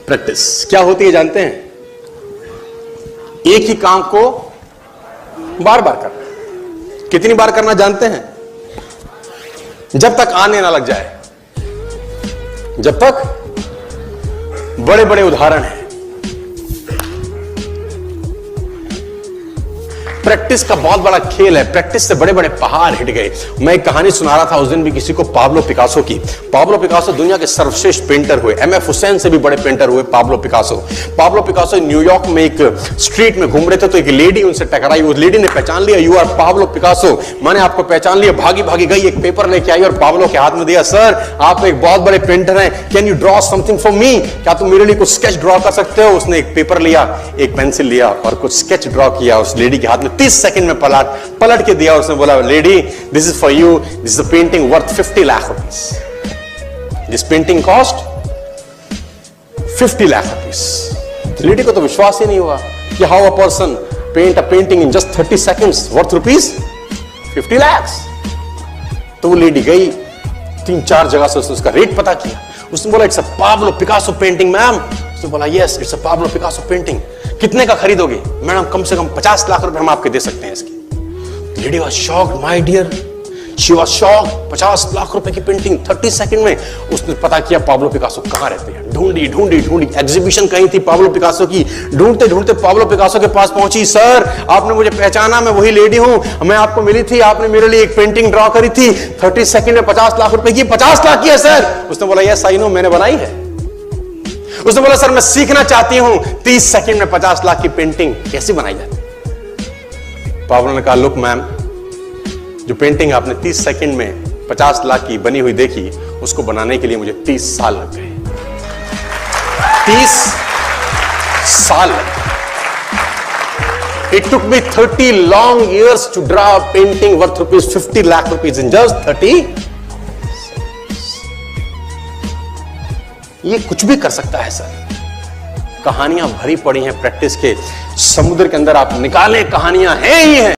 Practice क्या होती है जानते हैं? एक ही काम को बार बार करना। कितनी बार करना जानते हैं? जब तक आने ना लग जाए, जब तक बड़े बड़े उदाहरण हैं। प्रैक्टिस का बहुत बड़ा खेल है। प्रैक्टिस से बड़े बड़े पहाड़ हिट गए। मैं एक कहानी सुना रहा था उस दिन भी किसी को, पाब्लो पिकासो की। पाब्लो पिकासो दुनिया के सर्वश्रेष्ठ पेंटर हुए। एमएफ हुसैन से भी बड़े पेंटर हुए Pablo Picasso. Pablo Picasso New York में एक स्ट्रीट में घूम रहे थे तो एक लेडी उनसे टकराई। उस लेडी ने पहचान लिया, यू आर पाब्लो पिकासो, मैंने आपको पहचान लिया। भागी भागी गई, एक पेपर लेके आई और पाब्लो के हाथ में दिया। सर आप एक बहुत बड़े पेंटर हैं, can you draw something for me? क्या तुम मेरे लिए कुछ स्केच ड्रॉ कर सकते हो? उसने एक पेपर लिया, एक पेंसिल लिया और कुछ स्केच ड्रॉ किया उस लेडी के हाथ में। 30 सेकंड में पलट के दिया। उसने बोला, lady this is for you, this is a painting worth 50 lakh rupees. This painting cost 50 lakh rupees. Lady को तो विश्वास ही नहीं हुआ कि how a person paint a painting in just 30 seconds worth rupees 50 lakh. तो वो लेडी गई, 3-4 जगह से उसने उसका रेट पता किया। उसने बोला, it's a Pablo Picasso painting ma'am. उसने बोला, yes it's a Pablo Picasso painting. कितने का खरीदोगे? मैडम कम से कम 50 लाख रुपए हम आपके दे सकते हैं इसकी। Lady was shocked, my dear, she was shocked. 50 lakh रुपए की पेंटिंग 30 सेकंड में। उसने पता किया पाब्लो पिकासो कहां रहते हैं। ढूंढी ढूंढी ढूंढी, एग्जीबिशन कहीं थी पाब्लो पिकासो की। ढूंढते ढूंढते पाब्लो पिकासो के पास पहुंची। सर आपने मुझे पहचाना, मैं वही लेडी हूं, मैं आपको मिली थी, आपने मेरे लिए एक पेंटिंग ड्रॉ करी थी 30 सेकंड में 50 लाख रुपए की। 50 लाख की है सर? उसने बोला, यस आई नो, मैंने बनाई है। उसने बोला, सर मैं सीखना चाहती हूं 30 सेकंड में 50 लाख की पेंटिंग कैसे बनाई जाती। पाब्लो ने कहा, लुक मैम, जो पेंटिंग आपने 30 सेकंड में 50 लाख की बनी हुई देखी, उसको बनाने के लिए मुझे 30 साल लग गए। 30 साल लग गए। It took me 30 long years to draw a painting worth rupees 50 lakh rupees in just 30। ये कुछ भी कर सकता है सर। कहानियां भरी पड़ी हैं प्रैक्टिस के समुद्र के अंदर, आप निकालें कहानियां हैं ही हैं।